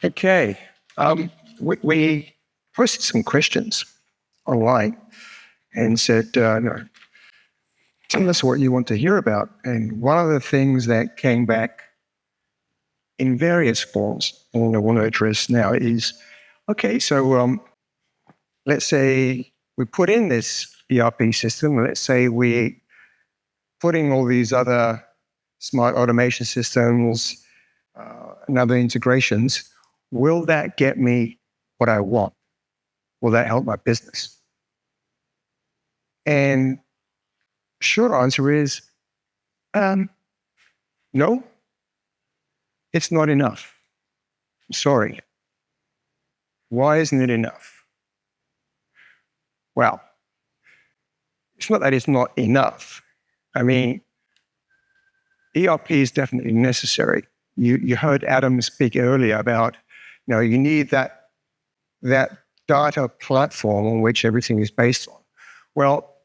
Okay. We posted some questions online and said, no, tell us what you want to hear about. And one of the things that came back in various forms, and I want to address now is, okay, so let's say we put in this ERP system. Let's say we putting all these other smart automation systems and other integrations. Will that get me what I want? Will that help my business? And short answer is no, it's not enough. I'm sorry. Why isn't it enough? Well, it's not that it's not enough. I mean, ERP is definitely necessary. You heard Adam speak earlier about, you need that data platform on which everything is based on. Well,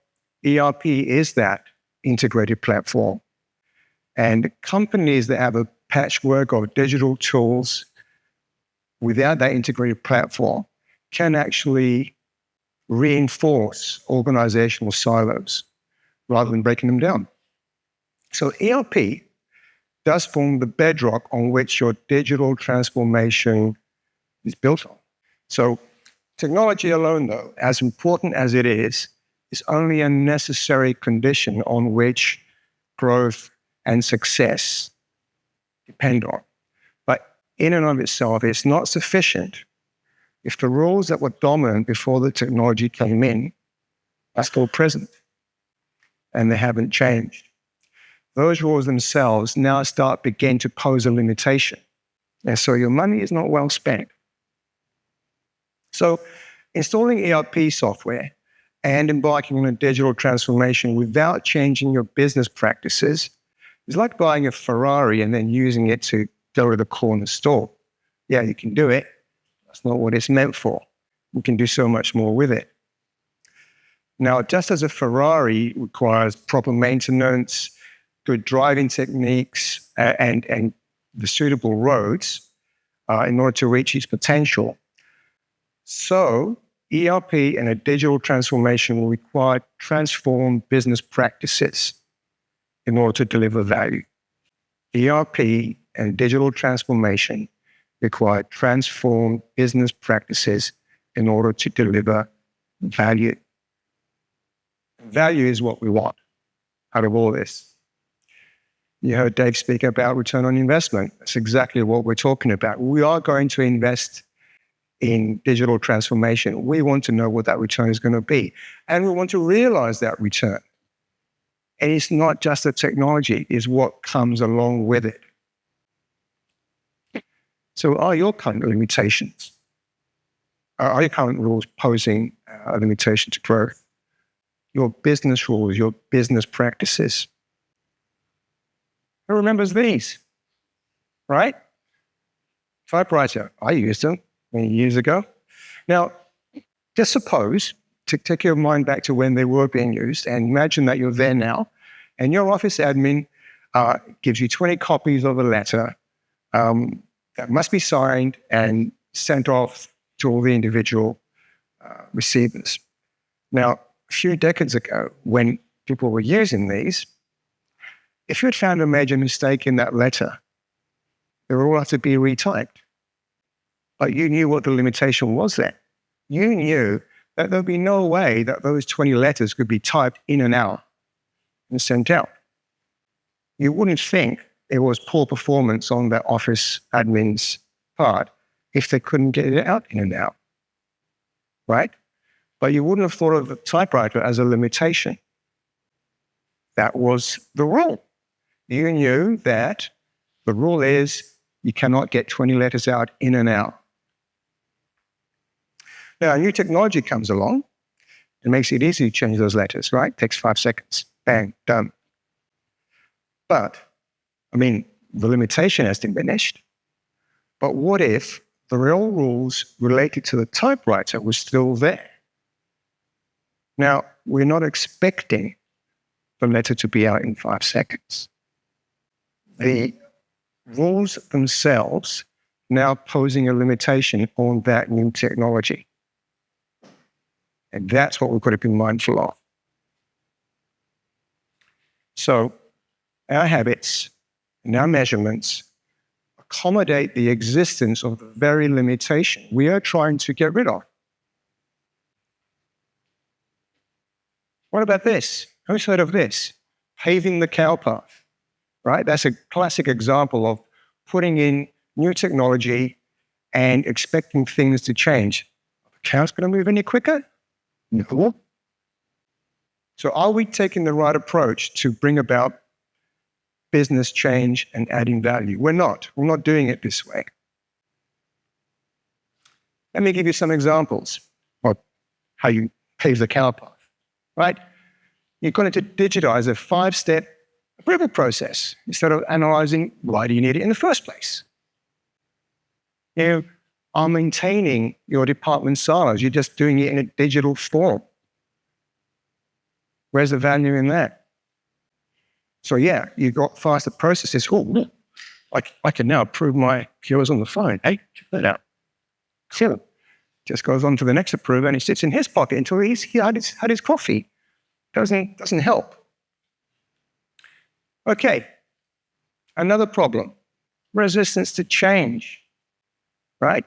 ERP is that integrated platform. And companies that have a patchwork of digital tools without that integrated platform can actually reinforce organizational silos rather than breaking them down. So ERP does form the bedrock on which your digital transformation is built on. So technology alone, though, as important as it is only a necessary condition on which growth and success depend on. But in and of itself, it's not sufficient if the rules that were dominant before the technology came in are still present and they haven't changed. Those rules themselves now begin to pose a limitation. And so your money is not well spent. So installing ERP software and embarking on a digital transformation without changing your business practices is like buying a Ferrari and then using it to go to the corner store. Yeah, you can do it. That's not what it's meant for. You can do so much more with it. Now, just as a Ferrari requires proper maintenance, good driving techniques, and the suitable roads in order to reach its potential, so ERP and a digital transformation will require transformed business practices in order to deliver value. ERP and digital transformation require transformed business practices in order to deliver value. Value is what we want out of all this. You heard Dave speak about return on investment. That's exactly what we're talking about. We are going to invest in digital transformation. We want to know what that return is going to be. And we want to realize that return. And it's not just the technology, it's what comes along with it. So are your current limitations? Are your current rules posing a limitation to growth? Your business rules, your business practices? Who remembers these? Right? Typewriter. I used them many years ago. Now, just suppose, to take your mind back to when they were being used, and imagine that you're there now, and your office admin gives you 20 copies of a letter that must be signed and sent off to all the individual receivers. Now, a few decades ago, when people were using these, if you had found a major mistake in that letter, they would all have to be retyped. But you knew what the limitation was there. You knew that there'd be no way that those 20 letters could be typed in and out and sent out. You wouldn't think it was poor performance on the office admin's part if they couldn't get it out in and out, right? But you wouldn't have thought of the typewriter as a limitation. That was the rule. You knew that the rule is you cannot get 20 letters out in and out. Now, a new technology comes along and makes it easy to change those letters, right? Takes 5 seconds. Bang, done. But, the limitation has diminished. But what if the real rules related to the typewriter were still there? Now, we're not expecting the letter to be out in 5 seconds. The rules themselves now posing a limitation on that new technology. And that's what we've got to be mindful of. So our habits and our measurements accommodate the existence of the very limitation we are trying to get rid of. What about this? Who's heard of this? Paving the cow path, right? That's a classic example of putting in new technology and expecting things to change. Are the cows going to move any quicker? No. So are we taking the right approach to bring about business change and adding value? We're not. We're not doing it this way. Let me give you some examples of how you pave the cow path, right? You're going to digitize a 5-step approval process instead of analyzing why do you need it in the first place. You are maintaining your department silos. You're just doing it in a digital form. Where's the value in that? So yeah, you've got faster processes. Oh, I can now approve my POs on the phone. Hey, check that out. So just goes on to the next approver and he sits in his pocket until he had his coffee. Doesn't help. Okay, another problem, resistance to change, right?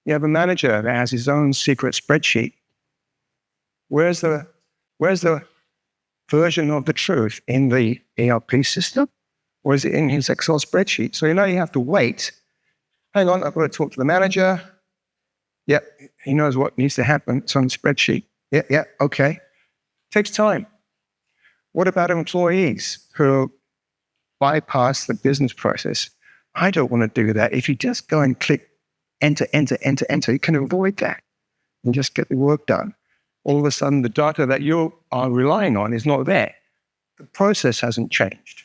You have a manager that has his own secret spreadsheet. Where's the version of the truth? In the ERP system? Or is it in his Excel spreadsheet? So you have to wait. Hang on, I've got to talk to the manager. Yep, he knows what needs to happen. It's on the spreadsheet. Yeah, okay. Takes time. What about employees who bypass the business process? I don't want to do that. If you just go and click enter, you can avoid that and just get the work done. All of a sudden, the data that you are relying on is not there. The process hasn't changed.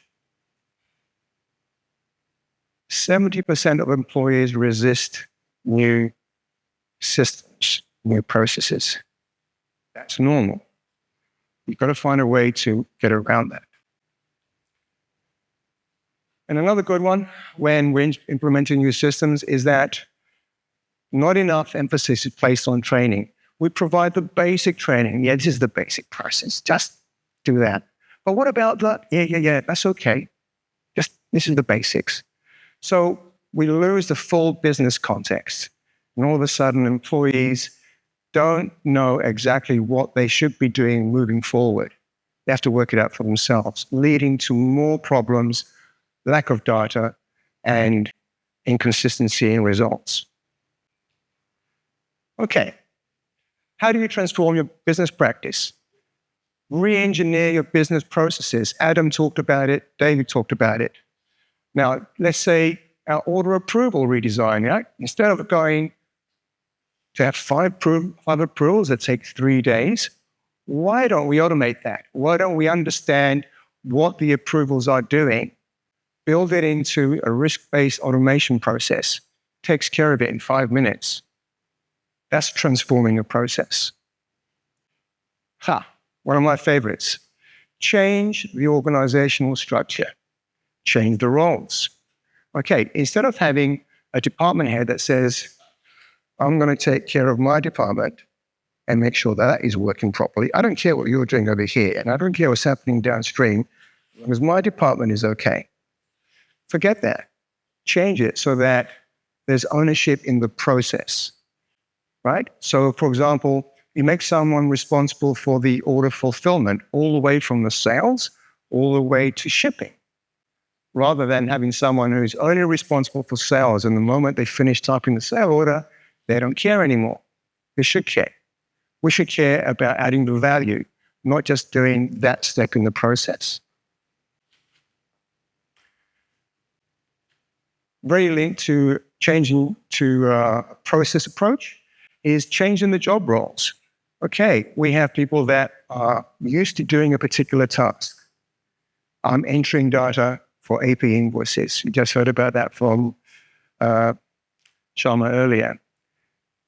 70% of employees resist new systems, new processes. That's normal. You've got to find a way to get around that. And another good one when we're implementing new systems is that not enough emphasis is placed on training. We provide the basic training. Yeah, this is the basic process. Just do that. But what about that? Yeah, that's okay. This is the basics. So we lose the full business context. And all of a sudden, employees don't know exactly what they should be doing moving forward. They have to work it out for themselves, leading to more problems, lack of data, and inconsistency in results. Okay, how do you transform your business practice? Re-engineer your business processes. Adam talked about it, David talked about it. Now, let's say our order approval redesign, right? Instead of going to have five approvals that take 3 days, why don't we automate that? Why don't we understand what the approvals are doing, build it into a risk-based automation process, takes care of it in 5 minutes. That's transforming a process. One of my favorites. Change the organizational structure. Change the roles. Okay, instead of having a department head that says, I'm going to take care of my department and make sure that is working properly. I don't care what you're doing over here, and I don't care what's happening downstream, as long as my department is okay. Forget that. Change it so that there's ownership in the process, right? So, for example, you make someone responsible for the order fulfillment all the way from the sales all the way to shipping, rather than having someone who's only responsible for sales, and the moment they finish typing the sale order, they don't care anymore. They should care. We should care about adding the value, not just doing that step in the process. Very linked to changing to a process approach is changing the job roles. Okay, we have people that are used to doing a particular task. I'm entering data for AP invoices. You just heard about that from Sharma earlier.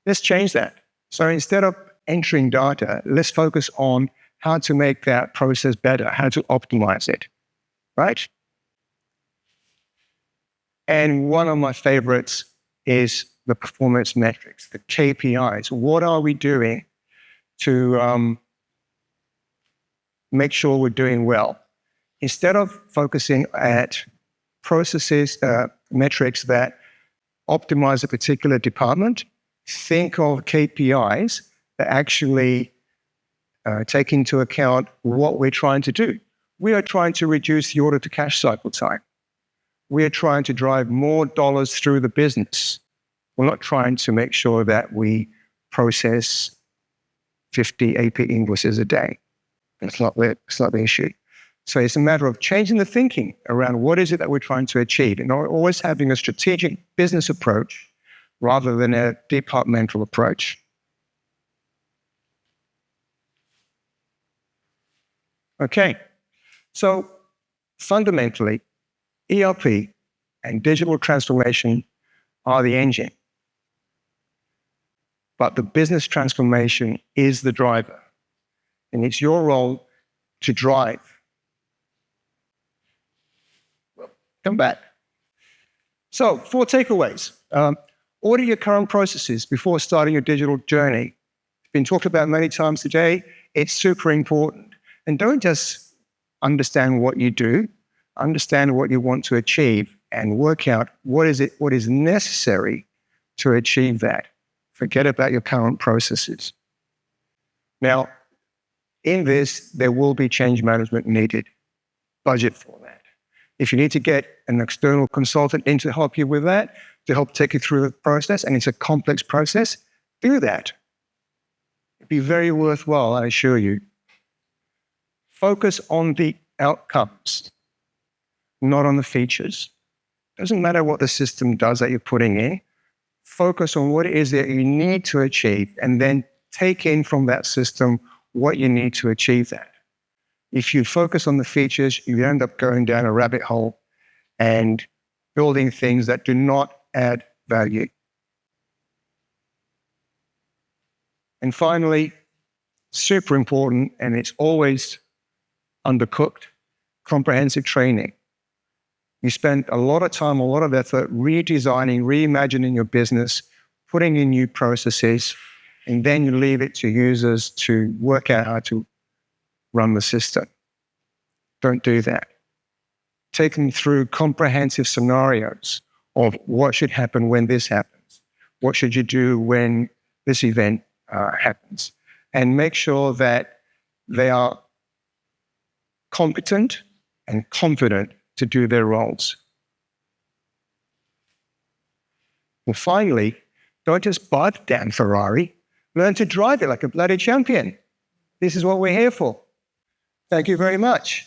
Let's change that. So instead of entering data, let's focus on how to make that process better, how to optimize it, right? And one of my favorites is the performance metrics, the KPIs. What are we doing to make sure we're doing well? Instead of focusing at processes, metrics that optimize a particular department, think of KPIs that actually take into account what we're trying to do. We are trying to reduce the order to cash cycle time. We are trying to drive more dollars through the business. We're not trying to make sure that we process 50 AP invoices a day. It's not the issue. So it's a matter of changing the thinking around what is it that we're trying to achieve, and always having a strategic business approach rather than a departmental approach. Okay, so fundamentally, ERP and digital transformation are the engine, but the business transformation is the driver, and it's your role to drive. Well, come back. So, 4 takeaways. Order your current processes before starting your digital journey. It's been talked about many times today. It's super important. And don't just understand what you do, understand what you want to achieve and work out what is necessary to achieve that. Forget about your current processes. Now, in this, there will be change management needed. Budget for that. If you need to get an external consultant in to help you with that, to help take you through the process, and it's a complex process, do that. It'd be very worthwhile, I assure you. Focus on the outcomes, not on the features. Doesn't matter what the system does that you're putting in. Focus on what it is that you need to achieve, and then take in from that system what you need to achieve that. If you focus on the features, you end up going down a rabbit hole and building things that do not add value. And finally, super important, and it's always undercooked, comprehensive training. You spend a lot of time, a lot of effort redesigning, reimagining your business, putting in new processes, and then you leave it to users to work out how to run the system. Don't do that. Take them through comprehensive scenarios of what should happen when this happens. What should you do when this event happens? And make sure that they are competent and confident to do their roles. And finally, don't just buy the damn Ferrari. Learn to drive it like a bloody champion. This is what we're here for. Thank you very much.